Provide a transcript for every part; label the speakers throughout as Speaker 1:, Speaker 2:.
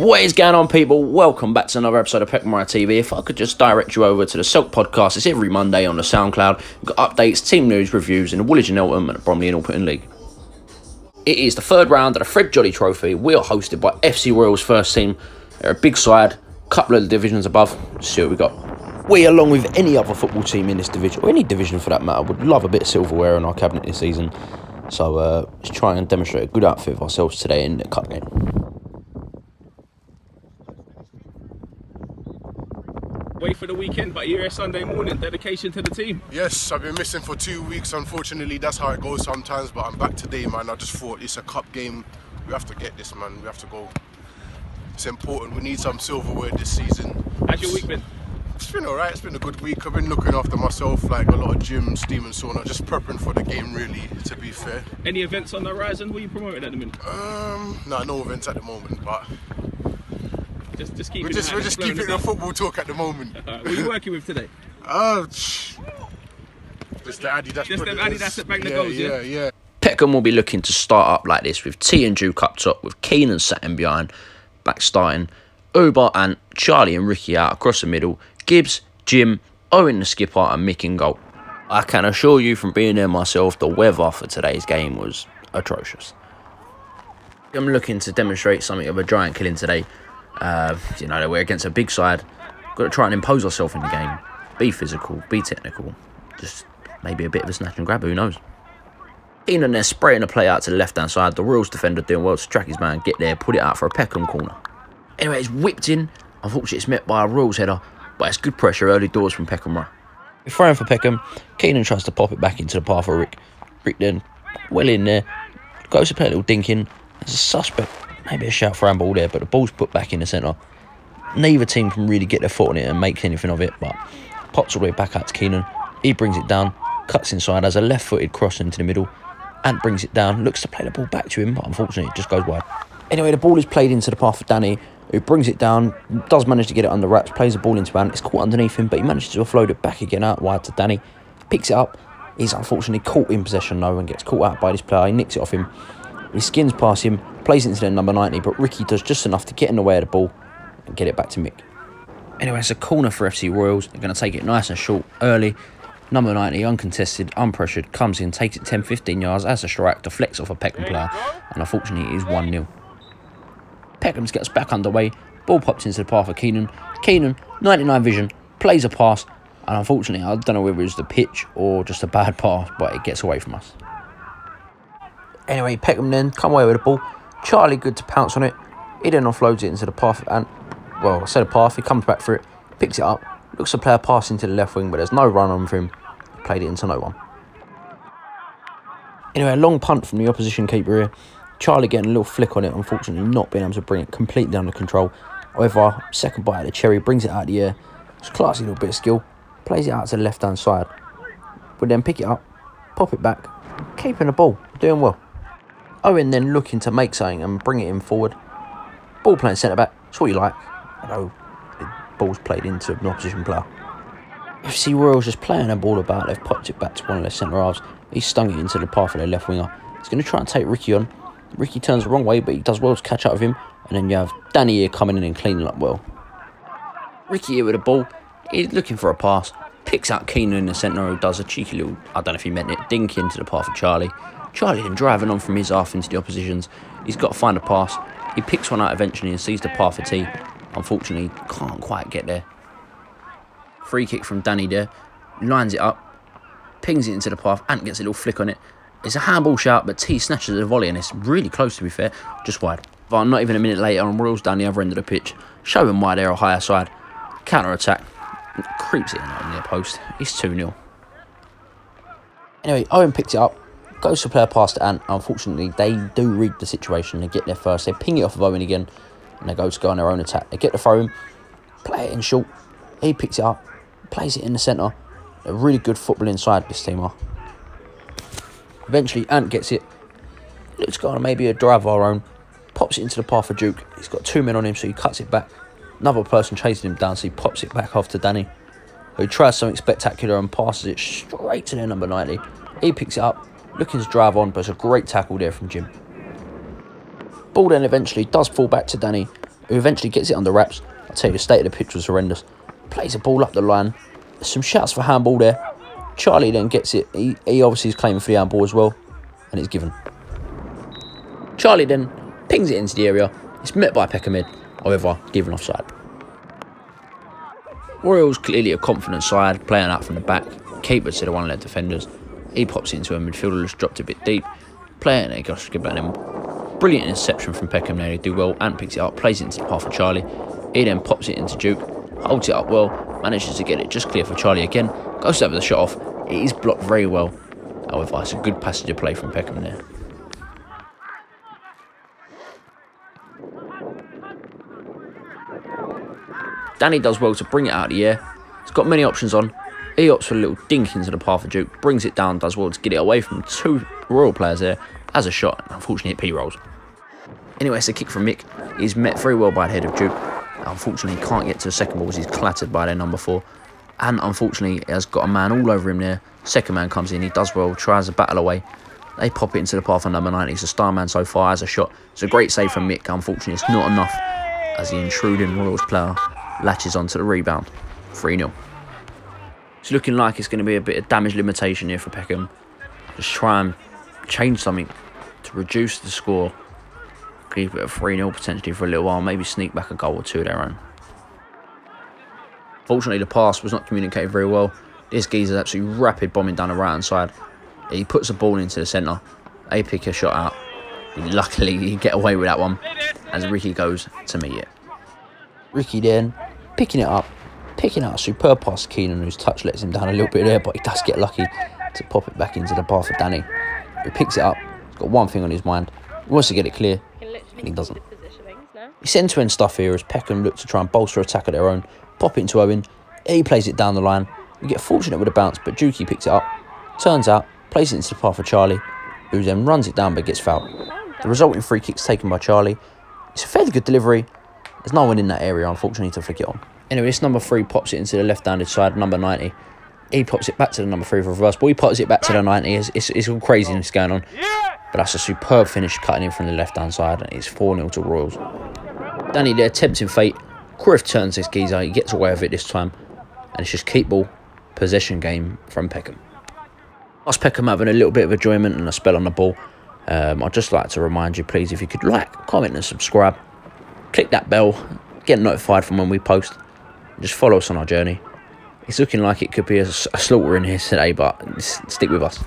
Speaker 1: What is going on, people? Welcome back to another episode of Peckham Rugby TV. If I could just direct you over to the Silk Podcast, it's every Monday on the SoundCloud. We've got updates, team news, reviews in the Woolwich and Eltham and the Bromley and Alperton League. It is the third round of the Fred Jolly Trophy. We are hosted by FC Royals first team. They're a big side, couple of the divisions above. Let's see what we got. We, along with any other football team in this division, or any division for that matter, would love a bit of silverware in our cabinet this season. So let's try and demonstrate a good outfit of ourselves today in the cup game.
Speaker 2: Wait for the weekend, but you're here Sunday morning. Dedication to the team.
Speaker 3: Yes, I've been missing for 2 weeks. Unfortunately, that's how it goes sometimes. But I'm back today, man. I just thought it's a cup game. We have to get this, man. We have to go. It's important. We need some silverware this season.
Speaker 2: How's your week been?
Speaker 3: It's been alright. It's been a good week. I've been looking after myself, like a lot of gym, steam and sauna, just prepping for the game. Really, to be fair.
Speaker 2: Any events on the horizon? What are you promoting at the minute?
Speaker 3: No events at the moment, but.
Speaker 2: Just keep
Speaker 3: we're just keeping the football talk at the moment.
Speaker 2: What are you working with today?
Speaker 3: Just the Adidas.
Speaker 2: Just the Adidas that bang the goals,
Speaker 3: yeah.
Speaker 1: Peckham will be looking to start up like this with T and Duke up top, with Keenan sat in behind, back starting, Uber and Charlie and Ricky out across the middle, Gibbs, Jim, Owen the skipper and Mick in goal. I can assure you from being there myself, the weather for today's game was atrocious. I'm looking to demonstrate something of a giant killing today. You know, we're against a big side. Got to try and impose ourselves in the game. Be physical, be technical. Just maybe a bit of a snatch and grab, who knows. Keenan there spraying the play out to the left-hand side. The Royals defender doing well to track his man, get there, put it out for a Peckham corner. Anyway, it's whipped in. Unfortunately, it's met by a Royals header, but it's good pressure early doors from Peckham. We're throwing for Peckham. Keenan tries to pop it back into the path of Rick. Rick then, well in there, goes to play a little dink in. There's a suspect. Maybe a shout for handball there, but the ball's put back in the centre. Neither team can really get their foot on it and make anything of it, but pops all the way back out to Keenan. He brings it down, cuts inside, has a left-footed cross into the middle. Ant brings it down, looks to play the ball back to him, but unfortunately it just goes wide. Anyway, the ball is played into the path of Danny, who brings it down, does manage to get it under wraps, plays the ball into Ant. It's caught underneath him, but he manages to offload it back again out wide to Danny. Picks it up. He's unfortunately caught in possession though and gets caught out by this player. He nicks it off him. He skins past him, plays it into the number 90, but Ricky does just enough to get in the way of the ball and get it back to Mick. Anyway, it's a corner for FC Royals. They're going to take it nice and short early. Number 90, uncontested, unpressured, comes in, takes it 10-15 yards as a strike, deflects off a Peckham player, and unfortunately it is 1-0. Peckham gets back underway, ball pops into the path of Keenan. Keenan, 99 vision, plays a pass, and unfortunately I don't know whether it was the pitch or just a bad pass, but it gets away from us. Anyway, Peckham then come away with the ball. Charlie good to pounce on it. He then offloads it into the path and, well, I said a path, he comes back for it, picks it up, looks to play a pass into the left wing, but there's no run on for him. He played it into no one. Anyway, a long punt from the opposition keeper here. Charlie getting a little flick on it, unfortunately not being able to bring it completely under control. However, second bite of the cherry, brings it out of the air. It's a classy little bit of skill. Plays it out to the left-hand side. Would then pick it up, pop it back, keeping the ball, doing well. Owen then looking to make something and bring it in forward. Ball playing centre-back, that's what you like. I know the ball's played into an opposition player. FC Royals just playing a ball about, they've popped it back to one of their centre-halves. He's stung it into the path of their left winger. He's going to try and take Ricky on. Ricky turns the wrong way, but he does well to catch up with him. And then you have Danny here coming in and cleaning up well. Ricky here with the ball. He's looking for a pass. Picks out Keenan in the centre, who does a cheeky little, I don't know if he meant it, dink into the path of Charlie. Charlie then driving on from his half into the opposition's. He's got to find a pass. He picks one out eventually and sees the path of T. Unfortunately, can't quite get there. Free kick from Danny there. Lines it up. Pings it into the path. Ant gets a little flick on it. It's a handball shout, but T snatches the volley and it's really close, to be fair. Just wide. But not even a minute later, on Royals down the other end of the pitch. Showing why they're a higher side. Counter-attack. Creeps it in on the post. It's 2-0. Anyway, Owen picks it up. Goes to play a pass to Ant. Unfortunately, they do read the situation. They get there first. They ping it off of Owen again. And they go on their own attack. They get the throw in. Play it in short. He picks it up. Plays it in the centre. A really good football inside, this team are. Eventually, Ant gets it. Looks got on maybe a drive of our own. Pops it into the path of Duke. He's got 2 men on him, so he cuts it back. Another person chasing him down, so he pops it back off to Danny, who tries something spectacular and passes it straight to their number 90. He picks it up. Looking to drive on, but it's a great tackle there from Jim. Ball then eventually does fall back to Danny, who eventually gets it under wraps. I'll tell you, the state of the pitch was horrendous. Plays the ball up the line. There's some shouts for handball there. Charlie then gets it. He obviously is claiming for the handball as well, and it's given. Charlie then pings it into the area. It's met by Peckham Mid, however, given offside. Royals clearly a confident side, playing out from the back. Keeper to the one-led defenders. He pops into a midfielder that's dropped a bit deep. Playing it, gosh, good about him. Brilliant interception from Peckham there. They do well. Ant picks it up, plays it into the path of Charlie. He then pops it into Duke, holds it up well, manages to get it just clear for Charlie again. Goes over the shot off. It is blocked very well. However, it's a good passage of play from Peckham there. Danny does well to bring it out of the air. He's got many options on. He opts for a little dink into the path of Duke, brings it down, does well to get it away from two Royal players there as a shot, and unfortunately it P-rolls. Anyway, it's a kick from Mick. He's met very well by the head of Duke. Unfortunately, he can't get to the second ball as he's clattered by their number 4. And unfortunately, he has got a man all over him there. Second man comes in, he does well, tries to battle away. They pop it into the path of number 9. He's a star man so far as a shot. It's a great save from Mick. Unfortunately, it's not enough as the intruding Royals player latches onto the rebound. 3-0. It's looking like it's going to be a bit of damage limitation here for Peckham. Just try and change something to reduce the score. Keep it at 3-0 potentially for a little while. Maybe sneak back a goal or two of their own. Fortunately, the pass was not communicated very well. This geezer's absolutely rapid bombing down the right-hand side. He puts the ball into the centre. They pick a shot out. Luckily, he get away with that one as Ricky goes to meet it. Ricky then picking it up. Picking out a superb pass to Keenan, whose touch lets him down a little bit there, but he does get lucky to pop it back into the path of Danny. He picks it up. He's got one thing on his mind. He wants to get it clear, and he doesn't. It's end-to-end stuff here as Peckham look to try and bolster attack of their own. Pop it into Owen. He plays it down the line. We get fortunate with a bounce, but Juki picks it up. Turns out, plays it into the path of Charlie, who then runs it down but gets fouled. The resulting free kick's taken by Charlie. It's a fairly good delivery. There's no one in that area, unfortunately, to flick it on. Anyway, this number 3 pops it into the left-handed side, number 90. He pops it back to the number 3 for reverse ball. He pops it back to the 90. It's all craziness going on. But that's a superb finish cutting in from the left-hand side. And it's 4-0 to Royals. Danny there, tempting fate. Griff turns this geezer. He gets away with it this time. And it's just keep ball, possession game from Peckham. Us Peckham having a little bit of enjoyment and a spell on the ball. I'd just like to remind you, please, if you could like, comment and subscribe. Click that bell. Get notified from when we post. Just follow us on our journey. It's looking like it could be a slaughter in here today, but stick with us.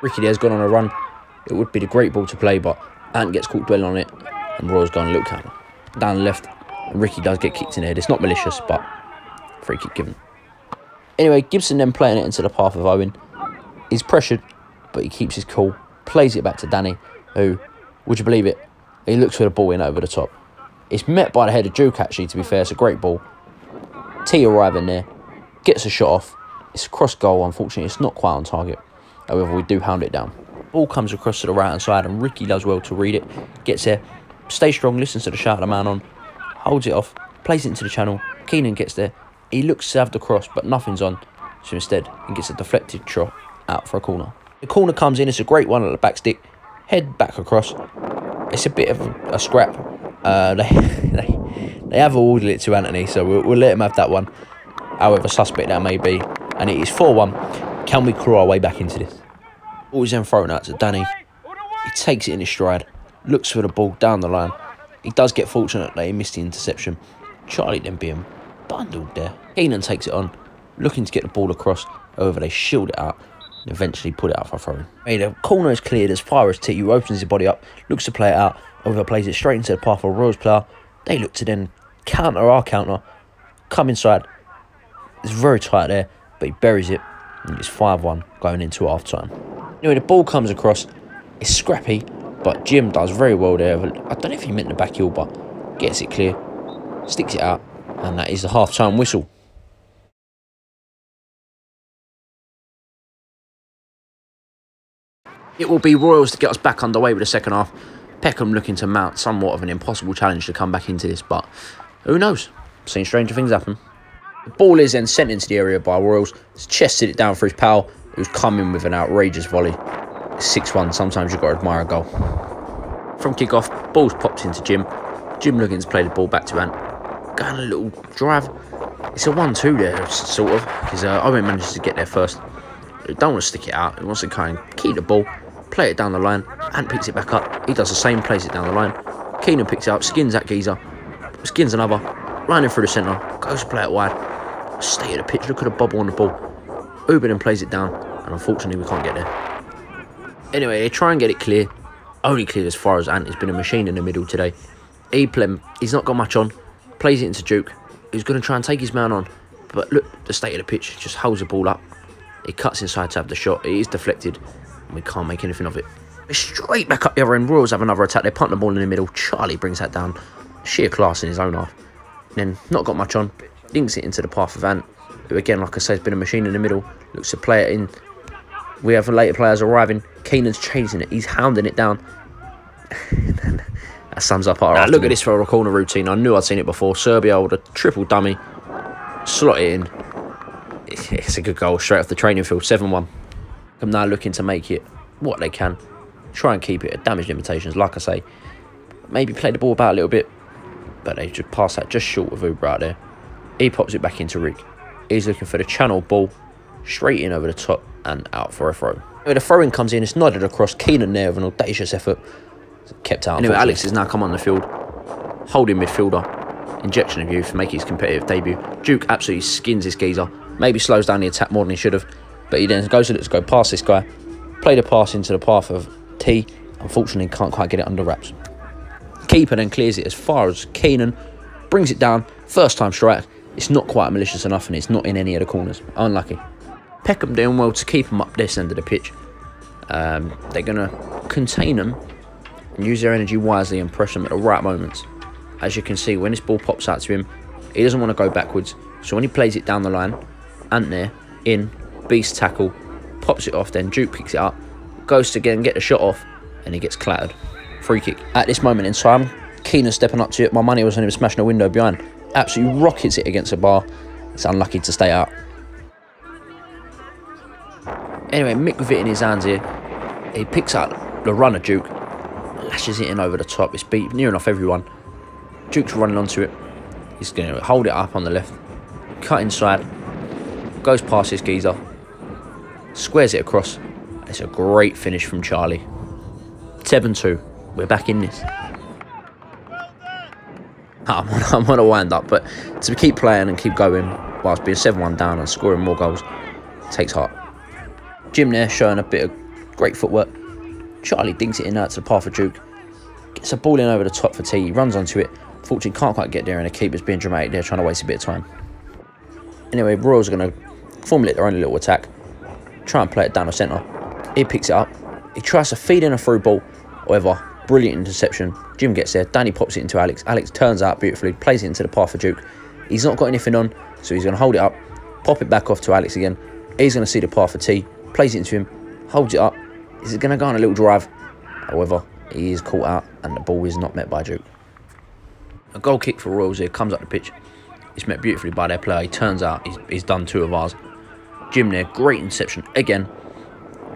Speaker 1: Ricky there's gone on a run. It would be the great ball to play, but Ant gets caught dwelling on it, and Royals gone a little counter. Down the left, and Ricky does get kicked in the head. It's not malicious, but free kick given. Anyway, Gibson then playing it into the path of Owen. He's pressured, but he keeps his cool. Plays it back to Danny, who, would you believe it, he looks for the ball in over the top. It's met by the head of Duke, actually, to be fair. It's a great ball. T arriving there, gets a shot off. It's a cross goal, unfortunately. It's not quite on target. However, we do hound it down. Ball comes across to the right-hand side, and Ricky does well to read it. Gets there, stays strong, listens to the shout of the man on, holds it off, plays it into the channel. Keenan gets there. He looks to have the cross, but nothing's on. So instead, he gets a deflected shot out for a corner. The corner comes in. It's a great one at the back stick. Head back across. It's a bit of a scrap. They have awarded it to Anthony, so we'll let him have that one. However suspect that may be. And it is 4-1. Can we claw our way back into this? Ball is then thrown out to Danny. He takes it in his stride. Looks for the ball down the line. He does get fortunate that he missed the interception. Charlie then being bundled there. Keenan takes it on, looking to get the ball across. However, they shield it out and eventually put it out for a throw. The corner is cleared as far as T, who opens his body up, looks to play it out. However, plays it straight into the path of a Royals player. They look to then counter our counter, come inside. It's very tight there, but he buries it, and it's 5-1 going into half time. Anyway, the ball comes across. It's scrappy, but Jim does very well there. I don't know if he meant the back heel, but gets it clear, sticks it out. And that is the half-time whistle. It will be Royals to get us back underway with the second half. Peckham looking to mount somewhat of an impossible challenge to come back into this, but who knows? seen stranger things happen. The ball is then sent into the area by Royals. He's chested it down for his pal, who's come in with an outrageous volley. 6-1, sometimes you've got to admire a goal. From kick-off, ball's popped into Jim. Jim looking to play the ball back to Ant. Going a little drive. It's a 1-2 there, sort of, because Owen manages to get there first. He don't want to stick it out. He wants to kind of keep the ball, play it down the line. Ant picks it back up. He does the same, plays it down the line. Keenan picks it up, skins that geezer. Skins another. Running through the centre. Goes to play it wide. State of the pitch. Look at the bubble on the ball. Uber then plays it down. And unfortunately, we can't get there. Anyway, they try and get it clear. Only cleared as far as Ant. He's been a machine in the middle today. He's not got much on. Plays it into Duke. He's going to try and take his man on. But look, the state of the pitch. Just holds the ball up. He cuts inside to have the shot. It is deflected. And we can't make anything of it. Straight back up the other end. Royals have another attack. They punt the ball in the middle. Charlie brings that down. Sheer class in his own half. Then, not got much on. Dinks it into the path of Ant, who again, like I say, has been a machine in the middle. Looks to play it in. We have later players arriving. Keenan's chasing it. He's hounding it down. That sums up our afternoon. Look at this for a corner routine. I knew I'd seen it before. Serbia with a triple dummy. Slot it in. It's a good goal straight off the training field. 7-1. I'm now looking to make it what they can. Try and keep it at damage limitations, like I say. Maybe play the ball about a little bit. But they just pass that just short of Uber out there. He pops it back into Rick. He's looking for the channel ball. Straight in over the top and out for a throw. Anyway, the throw-in comes in. It's nodded across. Keenan there with an audacious effort. Kept out. Anyway, Alex has now come on the field. Holding midfielder. Injection of youth. Make his competitive debut. Duke absolutely skins this geezer. Maybe slows down the attack more than he should have. But he then goes to look to go past this guy. Play the pass into the path of T. Unfortunately, can't quite get it under wraps. Keeper then clears it as far as Keenan. Brings it down. First time strike. It's not quite malicious enough and it's not in any of the corners. Unlucky. Peckham doing well to keep them up this end of the pitch. They're going to contain them and use their energy wisely and press them at the right moments. As you can see, when this ball pops out to him, he doesn't want to go backwards. So when he plays it down the line, Ant there, in, beast tackle, pops it off, then Duke picks it up, goes to again get the shot off, and he gets clattered. Free kick. At this moment in time, Keenan stepping up to it. My money was on him smashing a window behind. Absolutely rockets it against the bar. It's unlucky to stay out. Anyway, Mick with it in his hands here. He picks up the runner Duke. Lashes it in over the top. It's beat near enough everyone. Duke's running onto it. He's going to hold it up on the left. Cut inside. Goes past this geezer. Squares it across. It's a great finish from Charlie. 7-2. We're back in this. I'm on a wind up, but to keep playing and keep going whilst being 7-1 down and scoring more goals takes heart. Jim there showing a bit of great footwork. Charlie dinks it in out to the path of Duke. Gets a ball in over the top for T. He runs onto it. Fortunately, can't quite get there, and the keeper's being dramatic there, trying to waste a bit of time. Anyway, Royals are going to formulate their own little attack. Try and play it down the centre. He picks it up. He tries to feed in a through ball. However, brilliant interception. Jim gets there. Danny pops it into Alex. Alex turns out beautifully. Plays it into the path for Duke. He's not got anything on, so he's going to hold it up. Pop it back off to Alex again. He's going to see the path for T. Plays it into him. Holds it up. Is it going to go on a little drive? However, he is caught out and the ball is not met by Duke. A goal kick for Royals here. Comes up the pitch. It's met beautifully by their player. He turns out he's done two of ours. Jim there. Great interception again.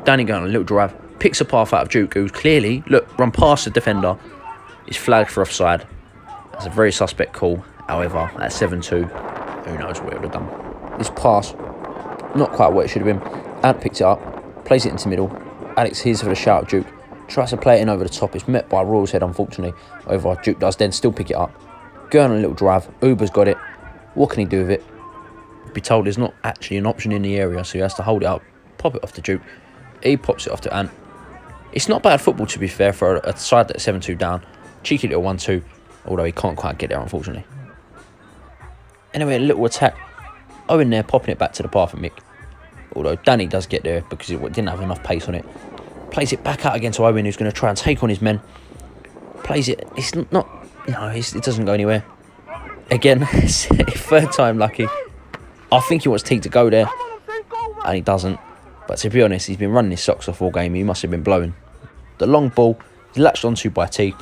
Speaker 1: Danny going on a little drive. Picks a path out of Duke, who's clearly, look, run past the defender. He's flagged for offside. That's a very suspect call. However, at 7-2, who knows what it would have done. This pass, not quite what it should have been. Ant picks it up, plays it into the middle. Alex hears for the shout of Duke. Tries to play it in over the top. It's met by Royals' head, unfortunately. However, Duke does then still pick it up. Going on a little drive. Uber's got it. What can he do with it? Be told there's not actually an option in the area, so he has to hold it up, pop it off to Duke. He pops it off to Ant. It's not bad football, to be fair, for a side that's 7-2 down. Cheeky little 1-2, although he can't quite get there, unfortunately. Anyway, a little attack. Owen there, popping it back to the path of Mick. Although Danny does get there because it didn't have enough pace on it. Plays it back out again to Owen, who's going to try and take on his men. Plays it. It's not... No, it doesn't go anywhere. Again, third time lucky. I think he wants T to go there, and he doesn't. But to be honest, he's been running his socks off all game. He must have been blowing. The long ball is latched onto by T.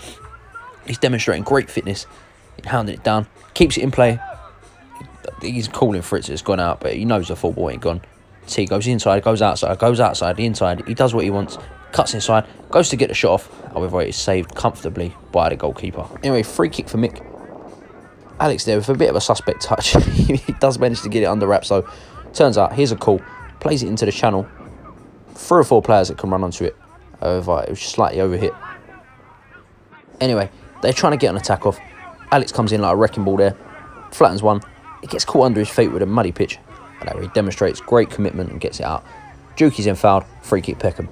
Speaker 1: He's demonstrating great fitness in hounding it down. Keeps it in play. he's calling for it, so it's gone out, but he knows the full ball ain't gone. T goes inside, goes outside, the inside. He does what he wants, cuts inside, goes to get the shot off. However, it is saved comfortably by the goalkeeper. Anyway, free kick for Mick. Alex there with a bit of a suspect touch. He does manage to get it under wraps, though. Turns out, here's a call. Plays it into the channel. 3 or 4 players that can run onto it. However, it was slightly overhit. Anyway, they're trying to get an attack off. Alex comes in like a wrecking ball there. Flattens one. It gets caught under his feet with a muddy pitch. And that really demonstrates great commitment and gets it out. Juki's then fouled. Free kick Peckham.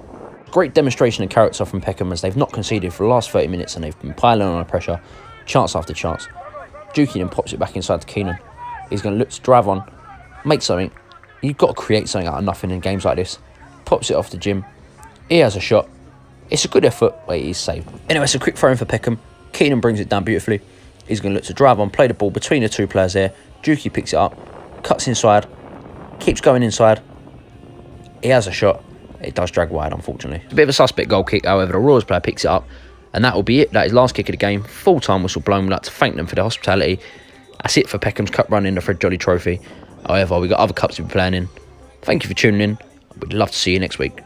Speaker 1: Great demonstration of character from Peckham, as they've not conceded for the last 30 minutes and they've been piling on the pressure. Chance after chance. Juki then pops it back inside to Keenan. He's going to look to drive on. Make something. You've got to create something out of nothing in games like this. Pops it off to Jim. He has a shot. It's a good effort, but it is saved. Anyway, it's a quick throw in for Peckham. Keenan brings it down beautifully. He's going to look to drive on, play the ball between the 2 players there. Juki picks it up, cuts inside, keeps going inside. He has a shot. It does drag wide, unfortunately. It's a bit of a suspect goal kick, however, the Royals player picks it up. And that will be it. That is last kick of the game. Full-time whistle blown. We'd like to thank them for their hospitality. That's it for Peckham's Cup run in the Fred Jolly Trophy. However, we've got other cups to be playing in. Thank you for tuning in. We'd love to see you next week.